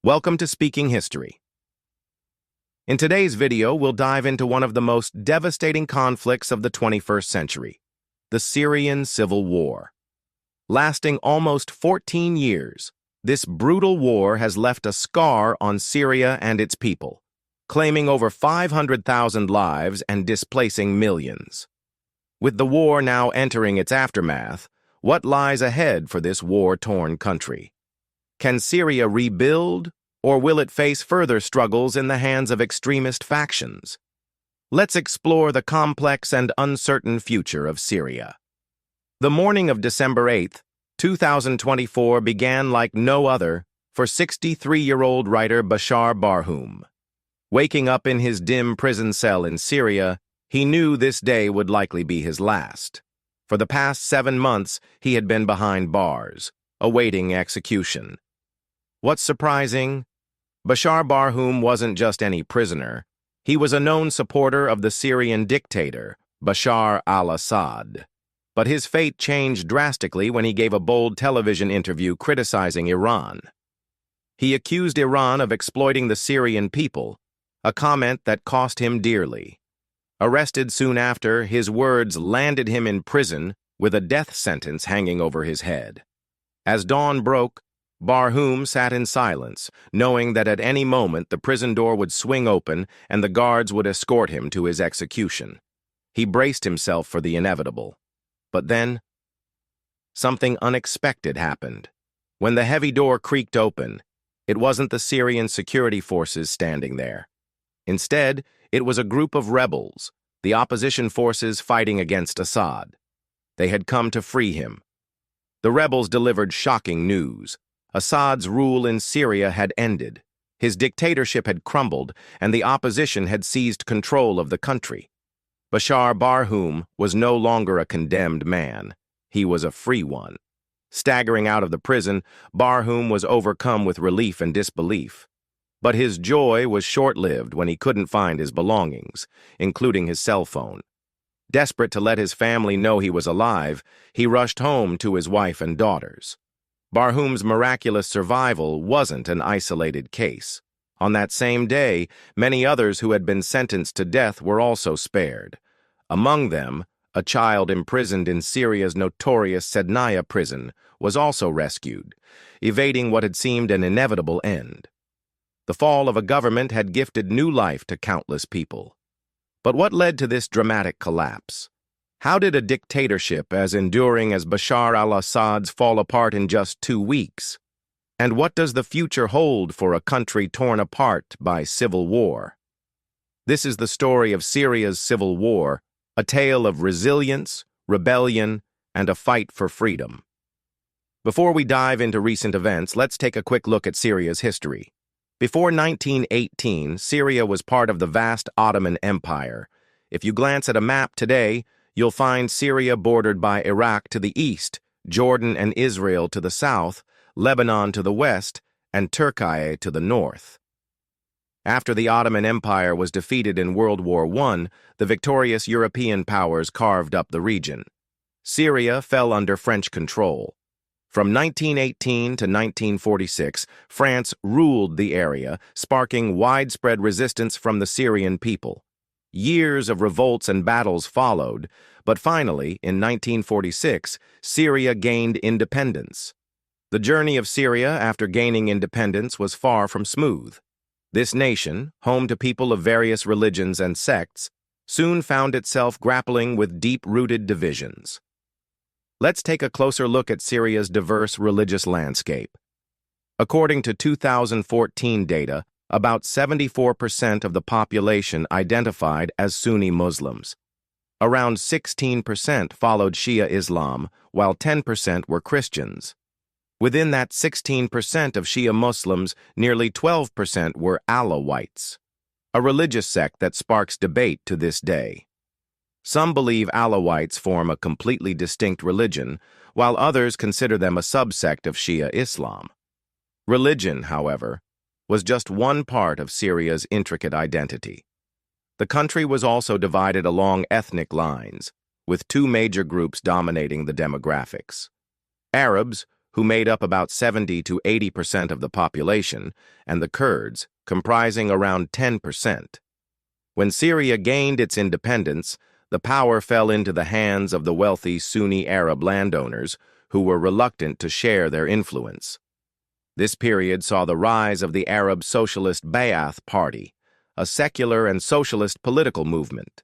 Welcome to Speaking History. In today's video, we'll dive into one of the most devastating conflicts of the 21st century, the Syrian Civil War. Lasting almost 14 years, this brutal war has left a scar on Syria and its people, claiming over 500,000 lives and displacing millions. With the war now entering its aftermath, what lies ahead for this war-torn country? Can Syria rebuild, or will it face further struggles in the hands of extremist factions? Let's explore the complex and uncertain future of Syria. The morning of December 8, 2024 began like no other for 63-year-old writer Bashar Barhoum. Waking up in his dim prison cell in Syria, he knew this day would likely be his last. For the past 7 months, he had been behind bars, awaiting execution. What's surprising? Bashar Barhoum wasn't just any prisoner. He was a known supporter of the Syrian dictator, Bashar al-Assad. But his fate changed drastically when he gave a bold television interview criticizing Iran. He accused Iran of exploiting the Syrian people, a comment that cost him dearly. Arrested soon after, his words landed him in prison with a death sentence hanging over his head. As dawn broke, Barhoum sat in silence, knowing that at any moment the prison door would swing open and the guards would escort him to his execution. He braced himself for the inevitable. But then, something unexpected happened. When the heavy door creaked open, it wasn't the Syrian security forces standing there. Instead, it was a group of rebels, the opposition forces fighting against Assad. They had come to free him. The rebels delivered shocking news. Assad's rule in Syria had ended. His dictatorship had crumbled, and the opposition had seized control of the country. Bashar Barhoum was no longer a condemned man. He was a free one. Staggering out of the prison, Barhoum was overcome with relief and disbelief. But his joy was short-lived when he couldn't find his belongings, including his cell phone. Desperate to let his family know he was alive, he rushed home to his wife and daughters. Barhoum's miraculous survival wasn't an isolated case. On that same day, many others who had been sentenced to death were also spared. Among them, a child imprisoned in Syria's notorious Sednaya prison was also rescued, evading what had seemed an inevitable end. The fall of a government had gifted new life to countless people. But what led to this dramatic collapse? How did a dictatorship as enduring as Bashar al-Assad's fall apart in just 2 weeks? And what does the future hold for a country torn apart by civil war? This is the story of Syria's civil war, a tale of resilience, rebellion, and a fight for freedom. Before we dive into recent events, let's take a quick look at Syria's history. Before 1918, Syria was part of the vast Ottoman Empire. If you glance at a map today, you'll find Syria bordered by Iraq to the east, Jordan and Israel to the south, Lebanon to the west, and Turkey to the north. After the Ottoman Empire was defeated in World War I, the victorious European powers carved up the region. Syria fell under French control. From 1918 to 1946, France ruled the area, sparking widespread resistance from the Syrian people. Years of revolts and battles followed, but finally, in 1946, Syria gained independence. The journey of Syria after gaining independence was far from smooth. This nation, home to people of various religions and sects, soon found itself grappling with deep-rooted divisions. Let's take a closer look at Syria's diverse religious landscape. According to 2014 data, about 74% of the population identified as Sunni Muslims. Around 16% followed Shia Islam, while 10% were Christians. Within that 16% of Shia Muslims, nearly 12% were Alawites, a religious sect that sparks debate to this day. Some believe Alawites form a completely distinct religion, while others consider them a subsect of Shia Islam. Religion, however, was just one part of Syria's intricate identity. The country was also divided along ethnic lines, with 2 major groups dominating the demographics. Arabs, who made up about 70 to 80% of the population, and the Kurds, comprising around 10%. When Syria gained its independence, the power fell into the hands of the wealthy Sunni Arab landowners who were reluctant to share their influence. This period saw the rise of the Arab Socialist Ba'ath Party, a secular and socialist political movement.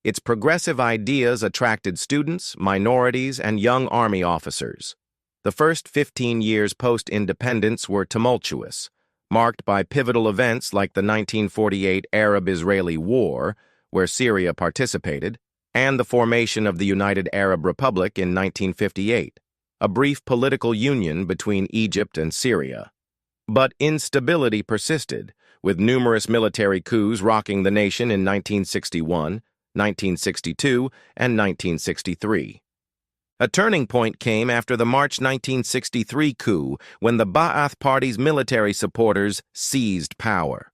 Its progressive ideas attracted students, minorities, and young army officers. The first 15 years post-independence were tumultuous, marked by pivotal events like the 1948 Arab-Israeli War, where Syria participated, and the formation of the United Arab Republic in 1958, a brief political union between Egypt and Syria. But instability persisted, with numerous military coups rocking the nation in 1961, 1962, and 1963. A turning point came after the March 1963 coup, when the Ba'ath Party's military supporters seized power.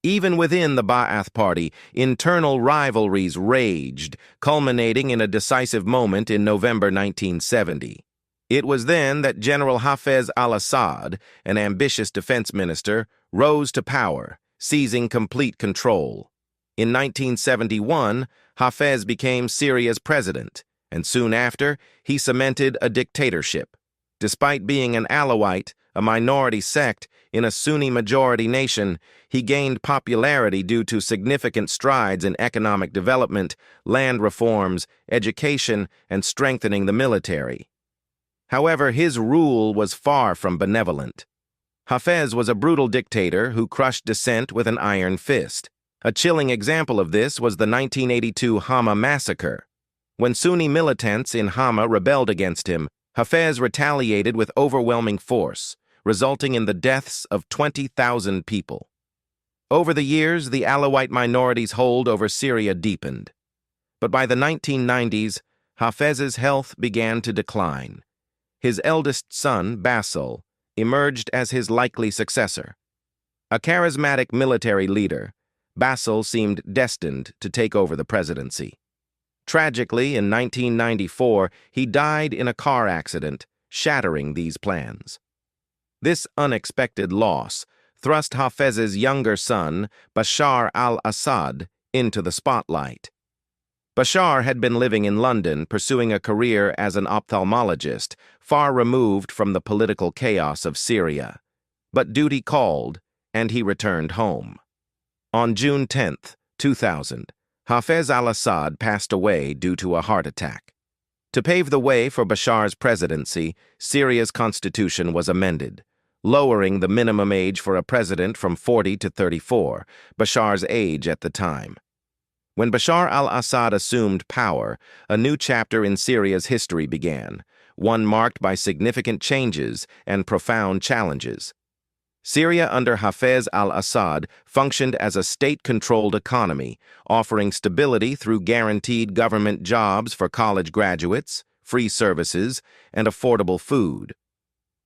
Even within the Ba'ath Party, internal rivalries raged, culminating in a decisive moment in November 1970. It was then that General Hafez al-Assad, an ambitious defense minister, rose to power, seizing complete control. In 1971, Hafez became Syria's president, and soon after, he cemented a dictatorship. Despite being an Alawite, a minority sect, in a Sunni-majority nation, he gained popularity due to significant strides in economic development, land reforms, education, and strengthening the military. However, his rule was far from benevolent. Hafez was a brutal dictator who crushed dissent with an iron fist. A chilling example of this was the 1982 Hama massacre. When Sunni militants in Hama rebelled against him, Hafez retaliated with overwhelming force, resulting in the deaths of 20,000 people. Over the years, the Alawite minority's hold over Syria deepened. But by the 1990s, Hafez's health began to decline. His eldest son, Basil, emerged as his likely successor. A charismatic military leader, Basil seemed destined to take over the presidency. Tragically, in 1994, he died in a car accident, shattering these plans. This unexpected loss thrust Hafez's younger son, Bashar al-Assad, into the spotlight. Bashar had been living in London, pursuing a career as an ophthalmologist, far removed from the political chaos of Syria. But duty called, and he returned home. On June 10, 2000, Hafez al-Assad passed away due to a heart attack. To pave the way for Bashar's presidency, Syria's constitution was amended, lowering the minimum age for a president from 40 to 34, Bashar's age at the time. When Bashar al-Assad assumed power, a new chapter in Syria's history began, one marked by significant changes and profound challenges. Syria under Hafez al-Assad functioned as a state-controlled economy, offering stability through guaranteed government jobs for college graduates, free services, and affordable food.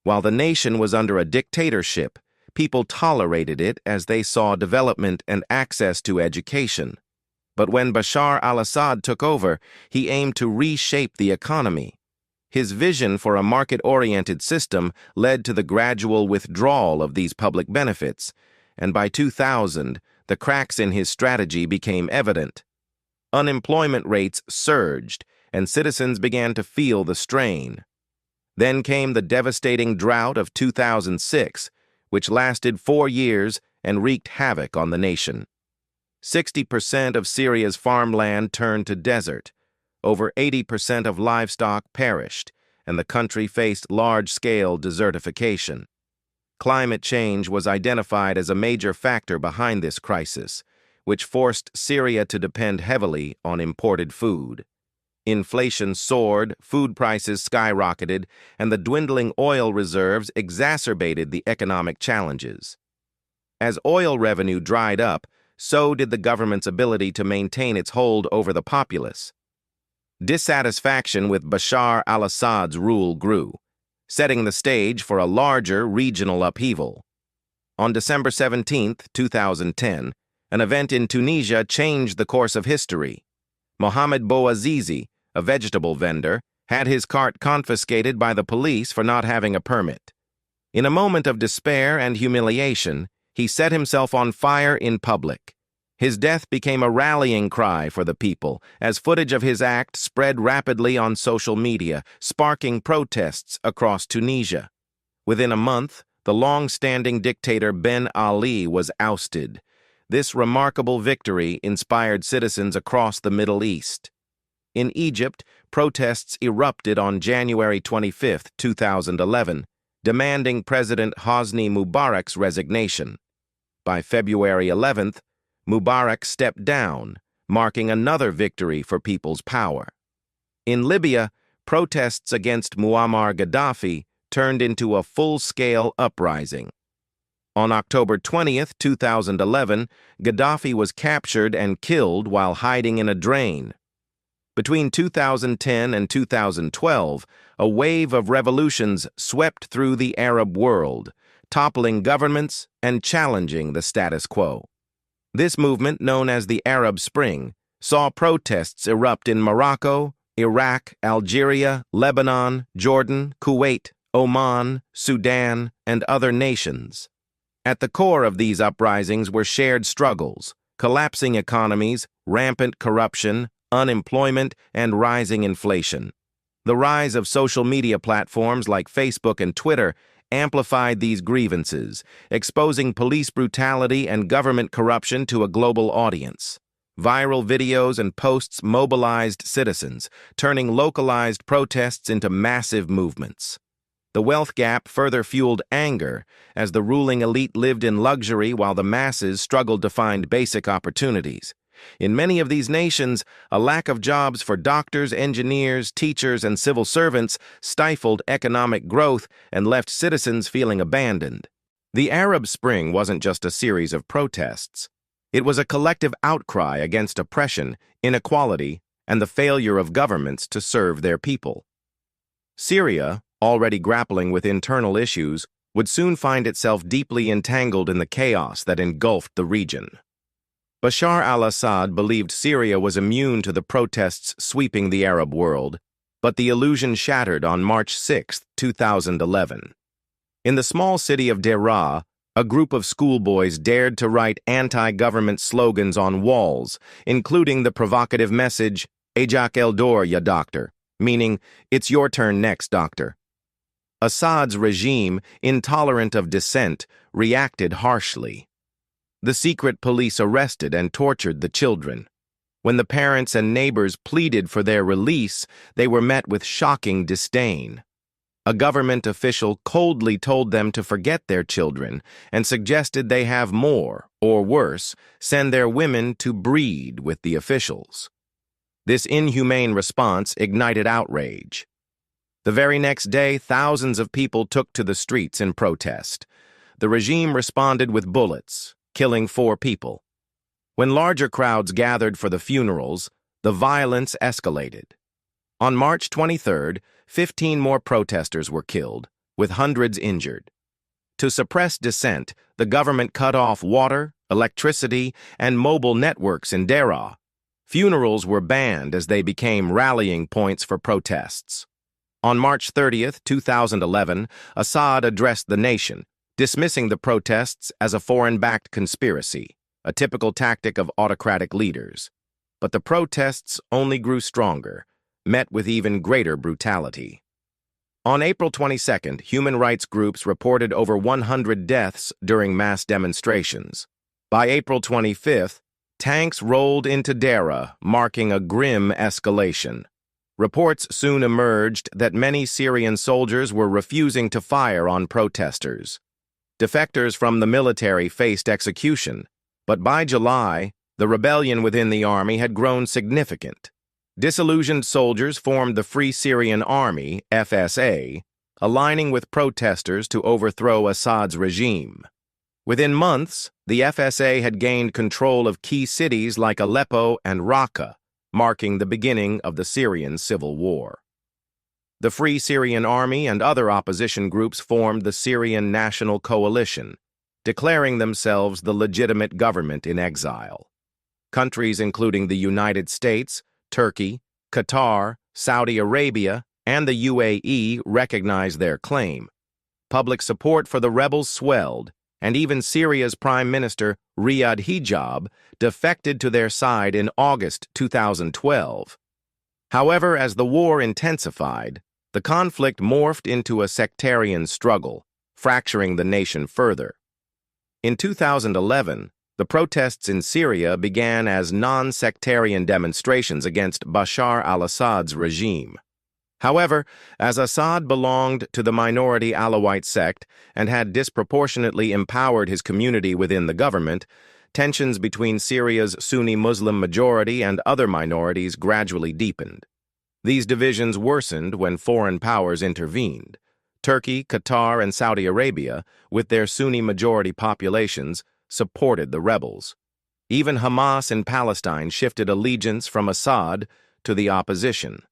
While the nation was under a dictatorship, people tolerated it as they saw development and access to education. But when Bashar al-Assad took over, he aimed to reshape the economy. His vision for a market-oriented system led to the gradual withdrawal of these public benefits, and by 2000, the cracks in his strategy became evident. Unemployment rates surged, and citizens began to feel the strain. Then came the devastating drought of 2006, which lasted 4 years and wreaked havoc on the nation. 60% of Syria's farmland turned to desert. Over 80% of livestock perished, and the country faced large-scale desertification. Climate change was identified as a major factor behind this crisis, which forced Syria to depend heavily on imported food. Inflation soared, food prices skyrocketed, and the dwindling oil reserves exacerbated the economic challenges. As oil revenue dried up, so did the government's ability to maintain its hold over the populace. Dissatisfaction with Bashar al-Assad's rule grew, setting the stage for a larger regional upheaval. On December 17, 2010, an event in Tunisia changed the course of history. Mohamed Bouazizi, a vegetable vendor, had his cart confiscated by the police for not having a permit. In a moment of despair and humiliation, he set himself on fire in public. His death became a rallying cry for the people, as footage of his act spread rapidly on social media, sparking protests across Tunisia. Within a month, the long-standing dictator Ben Ali was ousted. This remarkable victory inspired citizens across the Middle East. In Egypt, protests erupted on January 25, 2011, demanding President Hosni Mubarak's resignation. By February 11th, Mubarak stepped down, marking another victory for people's power. In Libya, protests against Muammar Gaddafi turned into a full-scale uprising. On October 20th, 2011, Gaddafi was captured and killed while hiding in a drain. Between 2010 and 2012, a wave of revolutions swept through the Arab world, toppling governments and challenging the status quo. This movement, known as the Arab Spring, saw protests erupt in Morocco, Iraq, Algeria, Lebanon, Jordan, Kuwait, Oman, Sudan, and other nations. At the core of these uprisings were shared struggles, collapsing economies, rampant corruption, unemployment, and rising inflation. The rise of social media platforms like Facebook and Twitter amplified these grievances, exposing police brutality and government corruption to a global audience. Viral videos and posts mobilized citizens, turning localized protests into massive movements. The wealth gap further fueled anger, as the ruling elite lived in luxury while the masses struggled to find basic opportunities. In many of these nations, a lack of jobs for doctors, engineers, teachers, and civil servants stifled economic growth and left citizens feeling abandoned. The Arab Spring wasn't just a series of protests. It was a collective outcry against oppression, inequality, and the failure of governments to serve their people. Syria, already grappling with internal issues, would soon find itself deeply entangled in the chaos that engulfed the region. Bashar al-Assad believed Syria was immune to the protests sweeping the Arab world, but the illusion shattered on March 6, 2011. In the small city of Drought, a group of schoolboys dared to write anti-government slogans on walls, including the provocative message, "Ajak el Dor, ya doctor," meaning, "It's your turn next, doctor." Assad's regime, intolerant of dissent, reacted harshly. The secret police arrested and tortured the children. When the parents and neighbors pleaded for their release, they were met with shocking disdain. A government official coldly told them to forget their children and suggested they have more, or worse, send their women to breed with the officials. This inhumane response ignited outrage. The very next day, thousands of people took to the streets in protest. The regime responded with bullets, killing 4 people. When larger crowds gathered for the funerals, the violence escalated. On March 23rd, 15 more protesters were killed, with hundreds injured. To suppress dissent, the government cut off water, electricity, and mobile networks in Daraa. Funerals were banned as they became rallying points for protests. On March 30th, 2011, Assad addressed the nation, dismissing the protests as a foreign-backed conspiracy, a typical tactic of autocratic leaders. But the protests only grew stronger, met with even greater brutality. On April 22nd, human rights groups reported over 100 deaths during mass demonstrations. By April 25th, tanks rolled into Daraa, marking a grim escalation. Reports soon emerged that many Syrian soldiers were refusing to fire on protesters. Defectors from the military faced execution, but by July, the rebellion within the army had grown significant. Disillusioned soldiers formed the Free Syrian Army, FSA, aligning with protesters to overthrow Assad's regime. Within months, the FSA had gained control of key cities like Aleppo and Raqqa, marking the beginning of the Syrian Civil War. The Free Syrian Army and other opposition groups formed the Syrian National Coalition, declaring themselves the legitimate government in exile. Countries including the United States, Turkey, Qatar, Saudi Arabia, and the UAE recognized their claim. Public support for the rebels swelled, and even Syria's Prime Minister, Riyad Hijab, defected to their side in August 2012. However, as the war intensified, the conflict morphed into a sectarian struggle, fracturing the nation further. In 2011, the protests in Syria began as non-sectarian demonstrations against Bashar al-Assad's regime. However, as Assad belonged to the minority Alawite sect and had disproportionately empowered his community within the government, tensions between Syria's Sunni Muslim majority and other minorities gradually deepened. These divisions worsened when foreign powers intervened. Turkey, Qatar, and Saudi Arabia, with their Sunni majority populations, supported the rebels. Even Hamas in Palestine shifted allegiance from Assad to the opposition.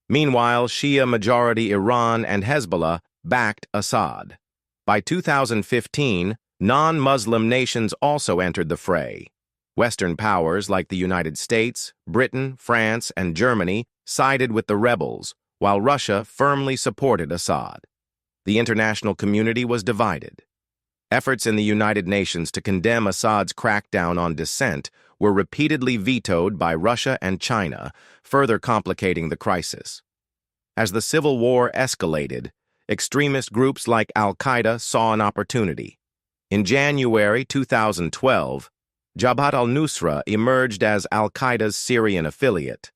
Meanwhile, Shia-majority Iran and Hezbollah backed Assad. By 2015, non-Muslim nations also entered the fray. Western powers like the United States, Britain, France, and Germany sided with the rebels, while Russia firmly supported Assad. The international community was divided. Efforts in the United Nations to condemn Assad's crackdown on dissent were repeatedly vetoed by Russia and China, further complicating the crisis. As the civil war escalated, extremist groups like al-Qaeda saw an opportunity. In January 2012, Jabhat al-Nusra emerged as al-Qaeda's Syrian affiliate.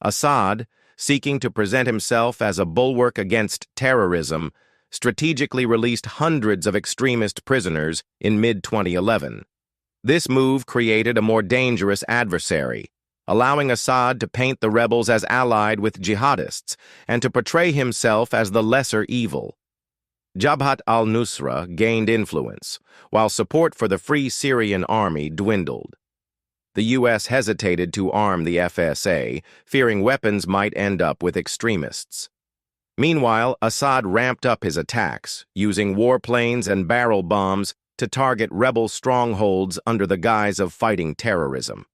Assad, seeking to present himself as a bulwark against terrorism, strategically released hundreds of extremist prisoners in mid-2011. This move created a more dangerous adversary, allowing Assad to paint the rebels as allied with jihadists and to portray himself as the lesser evil. Jabhat al-Nusra gained influence, while support for the Free Syrian Army dwindled. The U.S. hesitated to arm the FSA, fearing weapons might end up with extremists. Meanwhile, Assad ramped up his attacks, using warplanes and barrel bombs to target rebel strongholds under the guise of fighting terrorism.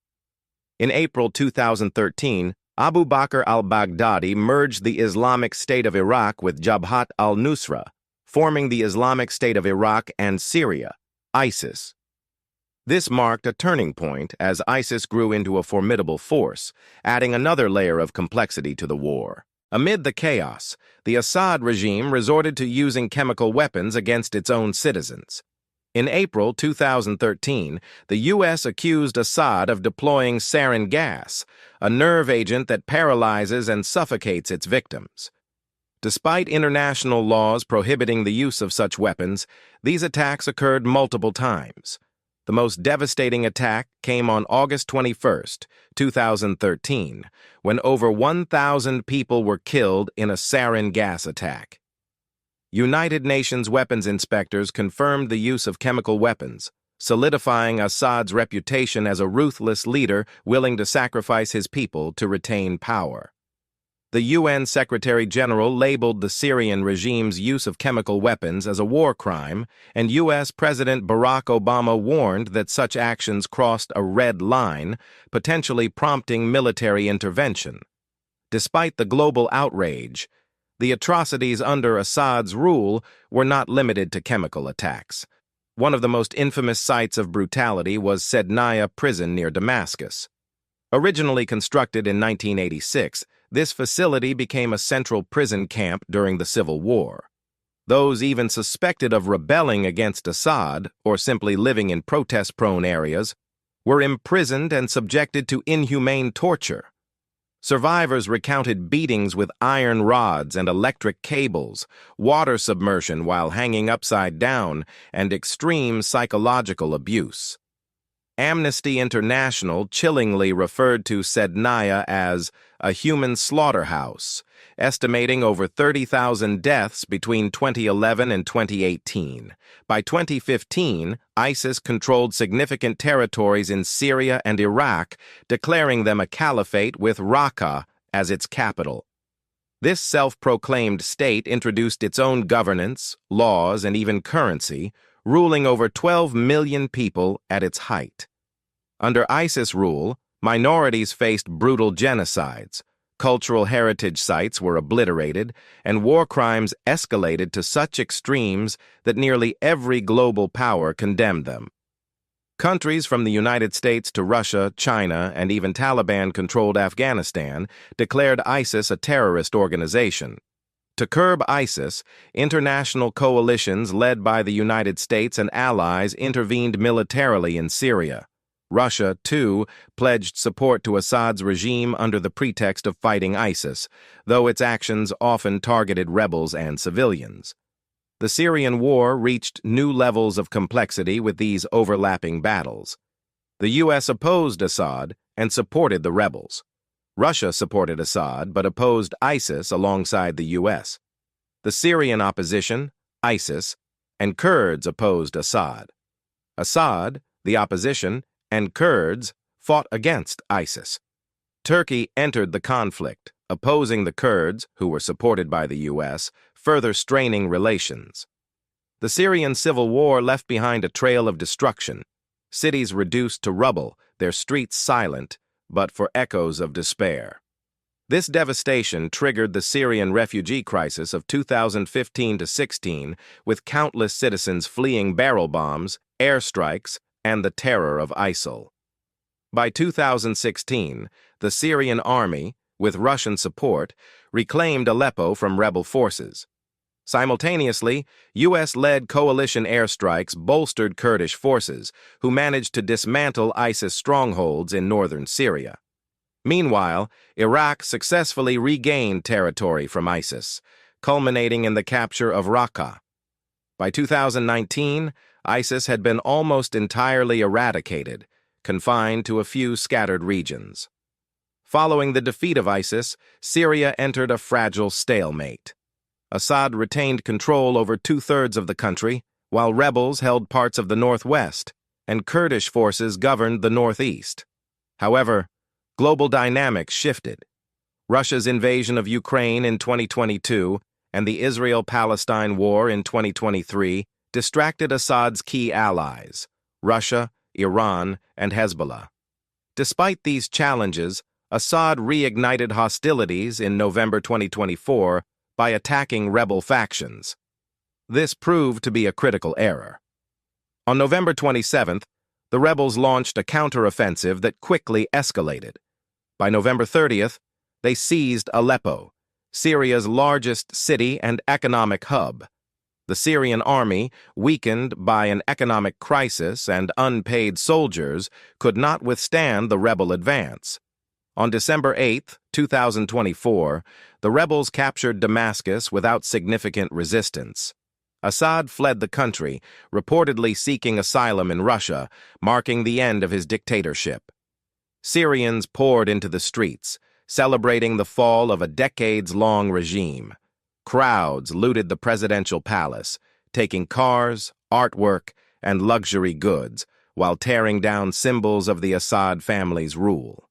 In April 2013, Abu Bakr al-Baghdadi merged the Islamic State of Iraq with Jabhat al-Nusra, forming the Islamic State of Iraq and Syria, ISIS. This marked a turning point as ISIS grew into a formidable force, adding another layer of complexity to the war. Amid the chaos, the Assad regime resorted to using chemical weapons against its own citizens. In April 2013, the U.S. accused Assad of deploying sarin gas, a nerve agent that paralyzes and suffocates its victims. Despite international laws prohibiting the use of such weapons, these attacks occurred multiple times. The most devastating attack came on August 21, 2013, when over 1,000 people were killed in a sarin gas attack. United Nations weapons inspectors confirmed the use of chemical weapons, solidifying Assad's reputation as a ruthless leader willing to sacrifice his people to retain power. The UN Secretary-General labeled the Syrian regime's use of chemical weapons as a war crime, and U.S. President Barack Obama warned that such actions crossed a red line, potentially prompting military intervention. Despite the global outrage, the atrocities under Assad's rule were not limited to chemical attacks. One of the most infamous sites of brutality was Sednaya prison near Damascus. Originally constructed in 1986, this facility became a central prison camp during the Civil War. Those even suspected of rebelling against Assad or simply living in protest-prone areas were imprisoned and subjected to inhumane torture. Survivors recounted beatings with iron rods and electric cables, water submersion while hanging upside down, and extreme psychological abuse. Amnesty International chillingly referred to Sednaya as a human slaughterhouse, estimating over 30,000 deaths between 2011 and 2018. By 2015, ISIS controlled significant territories in Syria and Iraq, declaring them a caliphate with Raqqa as its capital. This self-proclaimed state introduced its own governance, laws, and even currency, ruling over 12 million people at its height. Under ISIS rule, minorities faced brutal genocides. Cultural heritage sites were obliterated, and war crimes escalated to such extremes that nearly every global power condemned them. Countries from the United States to Russia, China, and even Taliban-controlled Afghanistan declared ISIS a terrorist organization. To curb ISIS, international coalitions led by the United States and allies intervened militarily in Syria. Russia, too, pledged support to Assad's regime under the pretext of fighting ISIS, though its actions often targeted rebels and civilians. The Syrian war reached new levels of complexity with these overlapping battles. The U.S. opposed Assad and supported the rebels. Russia supported Assad but opposed ISIS alongside the U.S. The Syrian opposition, ISIS, and Kurds opposed Assad. Assad, the opposition, and Kurds fought against ISIS. Turkey entered the conflict, opposing the Kurds, who were supported by the U.S., further straining relations. The Syrian Civil War left behind a trail of destruction, cities reduced to rubble, their streets silent, but for echoes of despair. This devastation triggered the Syrian refugee crisis of 2015-16, with countless citizens fleeing barrel bombs, airstrikes, and the terror of ISIL. By 2016, the Syrian army, with Russian support, reclaimed Aleppo from rebel forces. Simultaneously, U.S.-led coalition airstrikes bolstered Kurdish forces, who managed to dismantle ISIS strongholds in northern Syria. Meanwhile, Iraq successfully regained territory from ISIS, culminating in the capture of Raqqa. By 2019, ISIS had been almost entirely eradicated, confined to a few scattered regions. Following the defeat of ISIS, Syria entered a fragile stalemate. Assad retained control over two-thirds of the country, while rebels held parts of the northwest, and Kurdish forces governed the northeast. However, global dynamics shifted. Russia's invasion of Ukraine in 2022 and the Israel-Palestine war in 2023 distracted Assad's key allies, Russia, Iran, and Hezbollah. Despite these challenges, Assad reignited hostilities in November 2024 by attacking rebel factions. This proved to be a critical error. On November 27th, the rebels launched a counteroffensive that quickly escalated. By November 30th, they seized Aleppo, Syria's largest city and economic hub. The Syrian army, weakened by an economic crisis and unpaid soldiers, could not withstand the rebel advance. On December 8, 2024, the rebels captured Damascus without significant resistance. Assad fled the country, reportedly seeking asylum in Russia, marking the end of his dictatorship. Syrians poured into the streets, celebrating the fall of a decades-long regime. Crowds looted the presidential palace, taking cars, artwork, and luxury goods, while tearing down symbols of the Assad family's rule.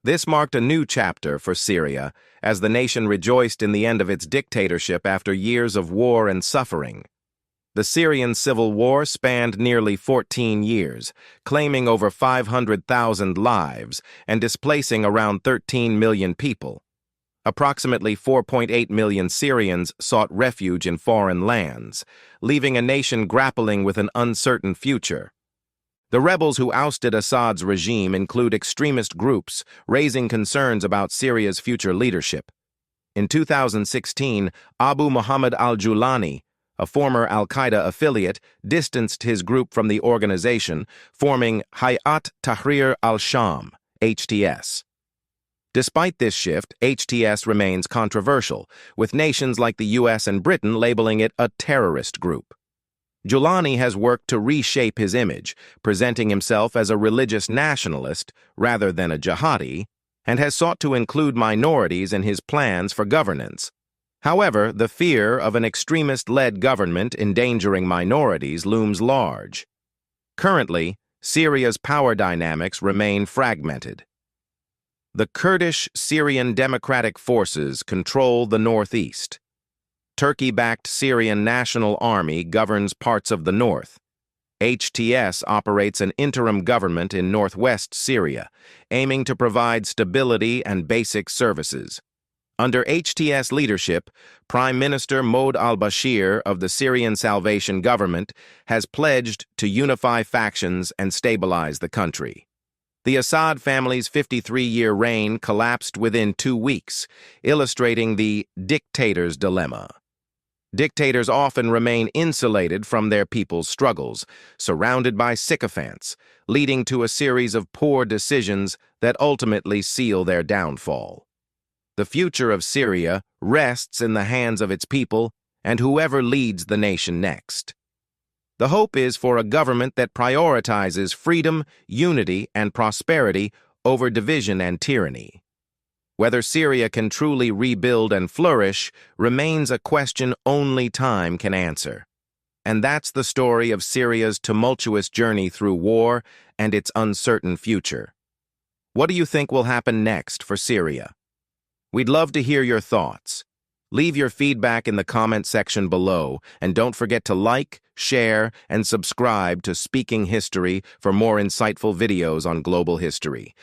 This marked a new chapter for Syria, as the nation rejoiced in the end of its dictatorship after years of war and suffering. The Syrian Civil War spanned nearly 14 years, claiming over 500,000 lives and displacing around 13 million people. Approximately 4.8 million Syrians sought refuge in foreign lands, leaving a nation grappling with an uncertain future. The rebels who ousted Assad's regime include extremist groups, raising concerns about Syria's future leadership. In 2016, Abu Muhammad al-Julani, a former al-Qaeda affiliate, distanced his group from the organization, forming Hayat Tahrir al-Sham, HTS. Despite this shift, HTS remains controversial, with nations like the U.S. and Britain labeling it a terrorist group. Julani has worked to reshape his image, presenting himself as a religious nationalist rather than a jihadi, and has sought to include minorities in his plans for governance. However, the fear of an extremist-led government endangering minorities looms large. Currently, Syria's power dynamics remain fragmented. The Kurdish Syrian Democratic Forces control the northeast. Turkey-backed Syrian National Army governs parts of the north. HTS operates an interim government in northwest Syria, aiming to provide stability and basic services. Under HTS leadership, Prime Minister Mohd al-Bashir of the Syrian Salvation Government has pledged to unify factions and stabilize the country. The Assad family's 53-year reign collapsed within 2 weeks, illustrating the dictator's dilemma. Dictators often remain insulated from their people's struggles, surrounded by sycophants, leading to a series of poor decisions that ultimately seal their downfall. The future of Syria rests in the hands of its people and whoever leads the nation next. The hope is for a government that prioritizes freedom, unity, and prosperity over division and tyranny. Whether Syria can truly rebuild and flourish remains a question only time can answer. And that's the story of Syria's tumultuous journey through war and its uncertain future. What do you think will happen next for Syria? We'd love to hear your thoughts. Leave your feedback in the comment section below, and don't forget to like, share, and subscribe to Speaking History for more insightful videos on global history.